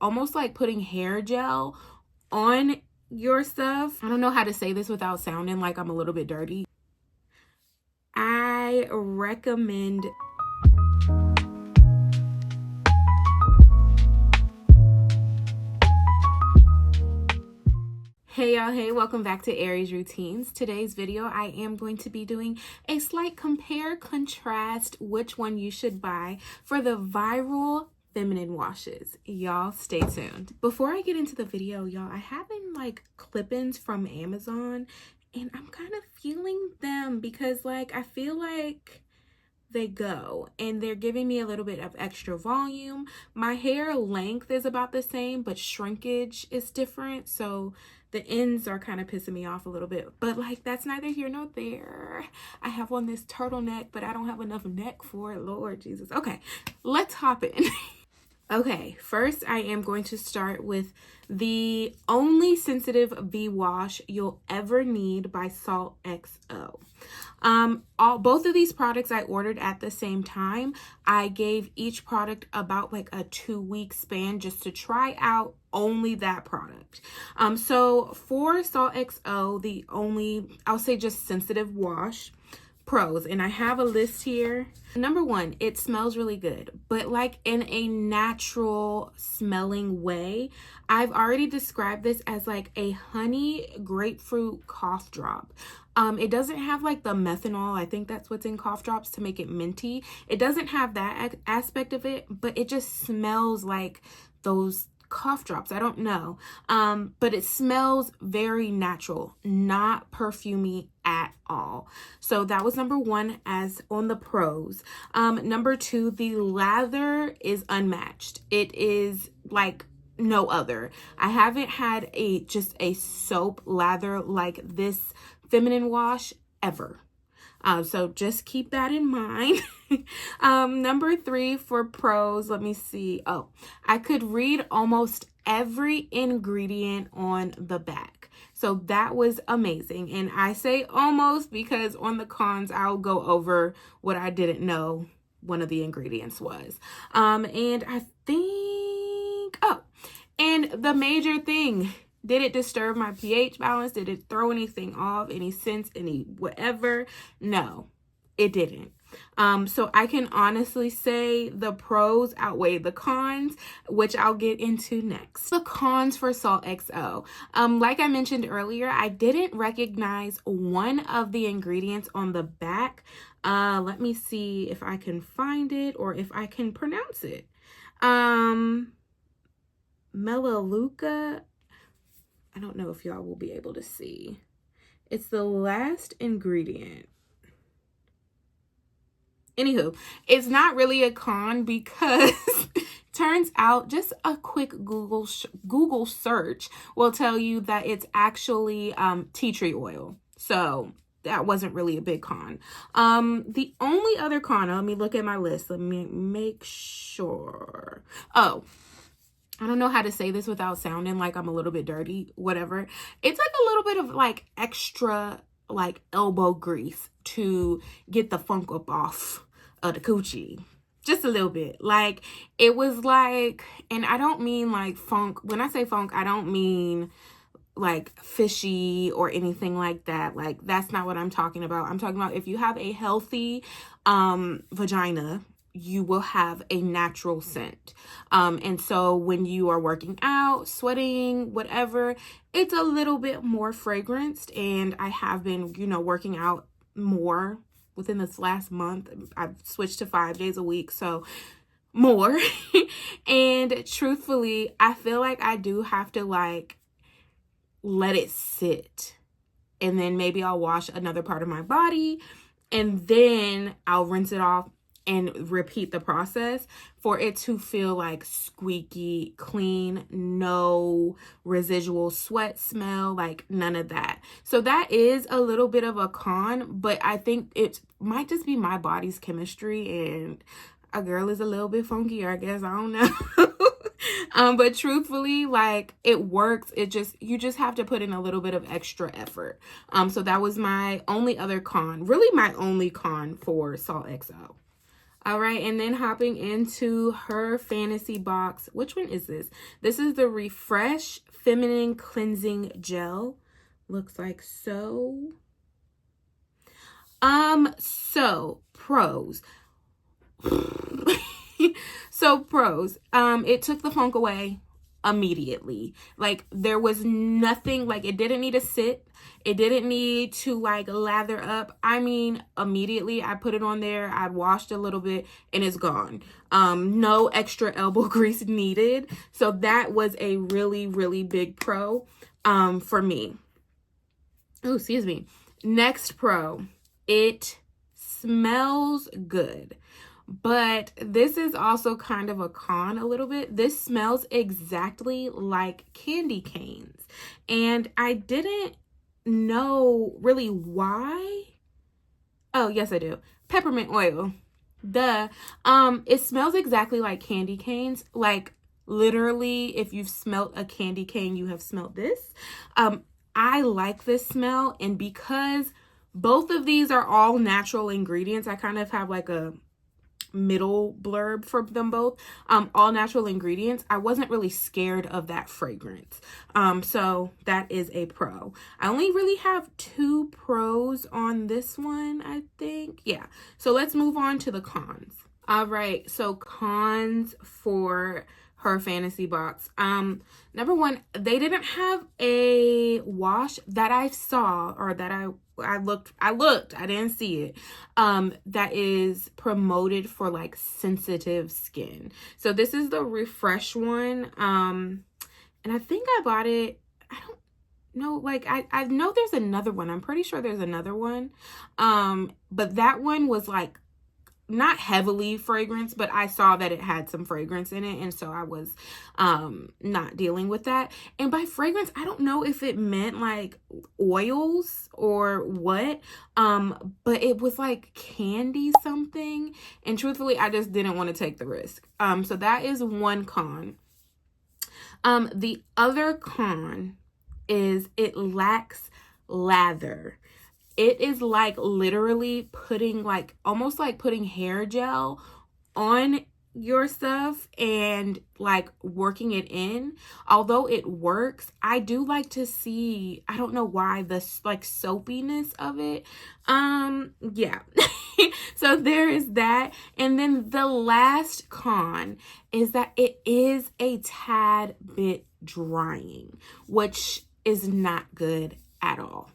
almost like putting hair gel on your stuff. I don't know how to say this without sounding like I'm a little bit dirty. I recommend Hey y'all, hey, welcome back to Aries Routines. Today's video, I am going to be doing a slight compare, contrast, which one you should buy for the viral feminine washes. Y'all stay tuned. Before I get into the video, y'all, I have in like clip-ins from Amazon and I'm kind of feeling them because like I feel like they go and they're giving me a little bit of extra volume. My hair length is about the same, but shrinkage is different. So the ends are kind of pissing me off a little bit, but like that's neither here nor there. I have on this turtleneck, but I don't have enough neck for it. Lord Jesus. Okay, let's hop in. Okay, first I am going to start with the only sensitive V-wash you'll ever need by Salt.Xo. Both of these products I ordered at the same time. I gave each product about like a 2-week span just to try out only that product. So for Salt.Xo, the only, I'll say just sensitive wash pros, and I have a list here. Number one, it smells really good, but like in a natural smelling way. I've already described this as like a honey grapefruit cough drop. It doesn't have like the methanol, I think that's what's in cough drops to make it minty. It doesn't have that aspect of it, but it just smells like those cough drops. I don't know, but it smells very natural, not perfumey at all. So that was number one as on the pros. Number two, the lather is unmatched. It is like no other. I haven't had just a soap lather like this feminine wash ever. So just keep that in mind. Number three for pros, let me see. Oh, I could read almost every ingredient on the back. So that was amazing. And I say almost because on the cons, I'll go over what I didn't know one of the ingredients was. And I think, and the major thing, did it disturb my pH balance? Did it throw anything off? Any scents? Any whatever? No, it didn't. So I can honestly say the pros outweigh the cons, which I'll get into next. The cons for Salt.Xo. Like I mentioned earlier, I didn't recognize one of the ingredients on the back. Let me see if I can find it or if I can pronounce it. Melaleuca. I don't know if y'all will be able to see. It's the last ingredient. Anywho, it's not really a con because turns out just a quick Google search will tell you that it's actually tea tree oil. So that wasn't really a big con. The only other con, let me look at my list. Let me make sure. Oh, I don't know how to say this without sounding like I'm a little bit dirty, whatever. It's like a little bit of like extra like elbow grease to get the funk up off of the coochie. Just a little bit. Like it was like, and I don't mean like funk. When I say funk, I don't mean like fishy or anything like that. Like that's not what I'm talking about. I'm talking about if you have a healthy vagina, you will have a natural scent. And so when you are working out, sweating, whatever, it's a little bit more fragranced. And I have been, working out more within this last month. I've switched to 5 days a week, so more. And truthfully, I feel like I do have to like let it sit. And then maybe I'll wash another part of my body and then I'll rinse it off and repeat the process for it to feel like squeaky clean, no residual sweat smell, like none of that. So that is a little bit of a con, but I think it might just be my body's chemistry and a girl is a little bit funkier, I guess. I don't know. But truthfully, like it works. You just have to put in a little bit of extra effort. So that was my only other con, really my only con for Salt.Xo. All right, and then hopping into her fantasy box. Which one is this? This is the Refresh Feminine Cleansing Gel. Looks like so. So pros. So pros. It took the funk away immediately. Like there was nothing, like it didn't need to sit. It didn't need to like lather up. I mean, immediately I put it on there. I washed a little bit and it's gone. No extra elbow grease needed. So that was a really, really big pro for me. Oh, excuse me. Next pro. It smells good. But this is also kind of a con a little bit. This smells exactly like candy canes. And I didn't know really why. Oh, yes, I do. Peppermint oil. Duh. It smells exactly like candy canes. Like literally, if you've smelt a candy cane, you have smelt this. I like this smell, and because both of these are all natural ingredients, I kind of have like a middle blurb for them both. All natural ingredients. I wasn't really scared of that fragrance. So that is a pro. I only really have 2 pros on this one, I think. Yeah. So let's move on to the cons. All right. So cons for her fantasy box. Number one, they didn't have a wash that I saw, or that I looked, I didn't see it, that is promoted for like sensitive skin. So this is the Refresh one. And I think I bought it, I don't know, like I know there's another one. I'm pretty sure there's another one. But that one was like not heavily fragrance, but I saw that it had some fragrance in it, and so I was not dealing with that. And by fragrance, I don't know if it meant like oils or what, but it was like candy something, and truthfully I just didn't want to take the risk. So that is one con. The other con is it lacks lather. It is like literally putting like almost like putting hair gel on your stuff and like working it in. Although it works, I do like to see, I don't know why, the like soapiness of it. Yeah. So there is that. And then the last con is that it is a tad bit drying, which is not good at all.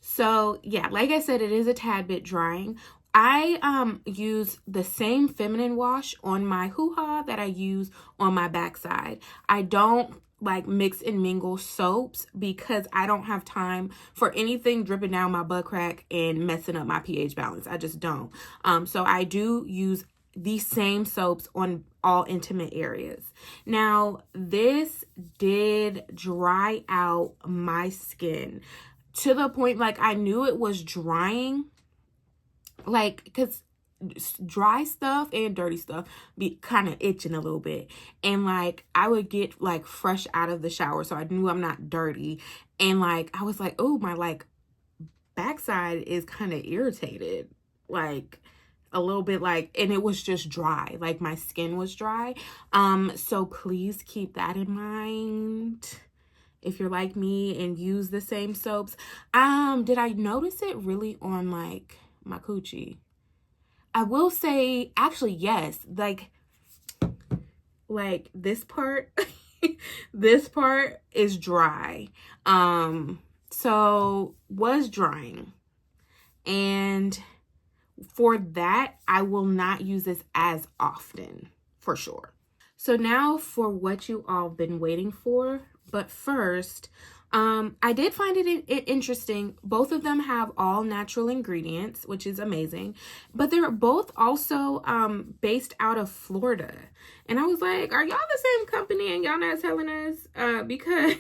So yeah, like I said, it is a tad bit drying. I use the same feminine wash on my hoo-ha that I use on my backside. I don't like mix and mingle soaps because I don't have time for anything dripping down my butt crack and messing up my pH balance. I just don't. So I do use these same soaps on all intimate areas. Now, this did dry out my skin to the point like I knew it was drying, like because dry stuff and dirty stuff be kind of itching a little bit, and like I would get like fresh out of the shower, so I knew I'm not dirty, and like I was like, oh, my like backside is kind of irritated, like a little bit, like, and it was just dry, like my skin was dry. So please keep that in mind if you're like me and use the same soaps. Did I notice it really on like my coochie? I will say, actually, yes. Like this part, this part is dry. So was drying. And for that, I will not use this as often, for sure. So now for what you all been waiting for. But first, I did find it interesting. Both of them have all natural ingredients, which is amazing. But they're both also based out of Florida. And I was like, are y'all the same company and y'all not telling us? Because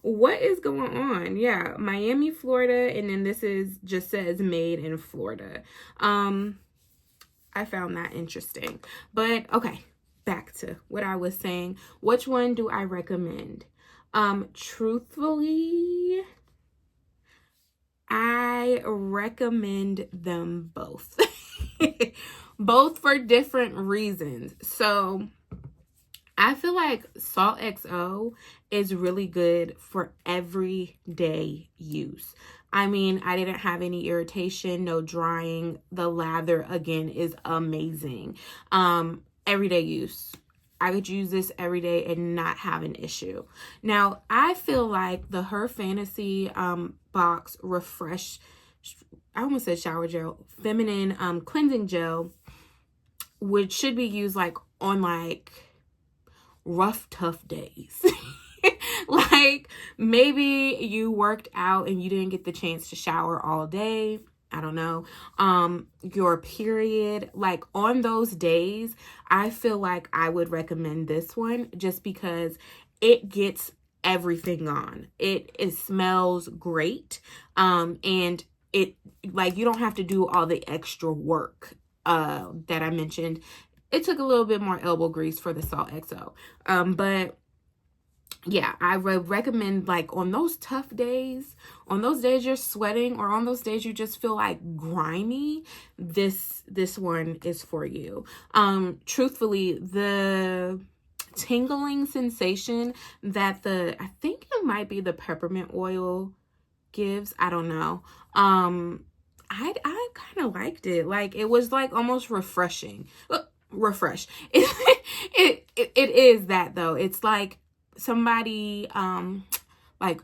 what is going on? Yeah, Miami, Florida. And then this is just says made in Florida. I found that interesting. But okay. Back to what I was saying. Which one do I recommend? Truthfully, I recommend them both. both for different reasons. So I feel like Salt.Xo is really good for everyday use. I mean, I didn't have any irritation, no drying. The lather, again, is amazing. Everyday use. I could use this every day and not have an issue. Now, I feel like the Her Fantasy box refresh, I almost said shower gel, feminine cleansing gel, which should be used like on like rough, tough days. Like maybe you worked out and you didn't get the chance to shower all day. I don't know. Your period, like on those days, I feel like I would recommend this one just because it gets everything on. It smells great. And it, like, you don't have to do all the extra work that I mentioned. It took a little bit more elbow grease for the Salt.Xo. But yeah, I would recommend, like, on those tough days, on those days you're sweating, or on those days you just feel like grimy, this one is for you. Truthfully, the tingling sensation that I think it might be the peppermint oil gives, I don't know. I kind of liked it. Like, it was like almost refreshing. Refresh. It is that though. It's like somebody like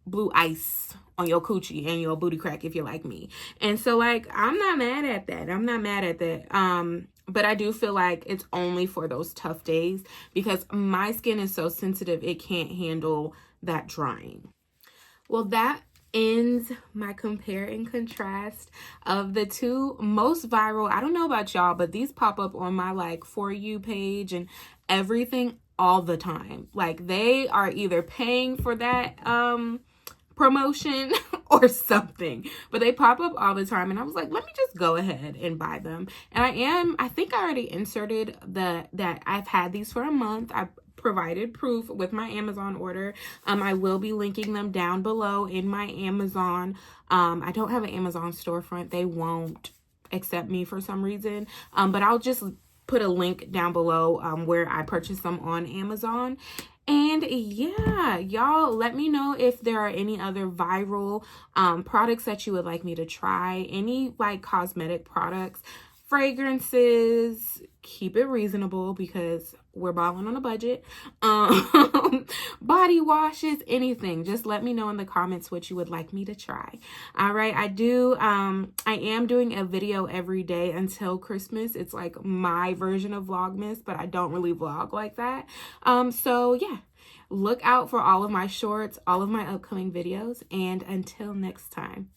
blew ice on your coochie and your booty crack, if you're like me. And so, like, I'm not mad at that. I'm not mad at that. But I do feel like it's only for those tough days because my skin is so sensitive, it can't handle that drying. Well, that ends my compare and contrast of the two most viral. I don't know about y'all, but these pop up on my like For You page and everything all the time. Like, they are either paying for that promotion or something, but they pop up all the time, and I was like, let me just go ahead and buy them. And I think I already inserted that I've had these for a month. I provided proof with my Amazon order. I will be linking them down below in my Amazon. I don't have an Amazon storefront. They won't accept me for some reason. But I'll just put a link down below where I purchased them on Amazon. And yeah, y'all, let me know if there are any other viral products that you would like me to try. Any like cosmetic products, fragrances. Keep it reasonable because we're balling on a budget. Body washes, anything. Just let me know in the comments what you would like me to try. All right, I am doing a video every day until Christmas. It's like my version of Vlogmas, but I don't really vlog like that. So yeah, look out for all of my shorts, all of my upcoming videos, and until next time.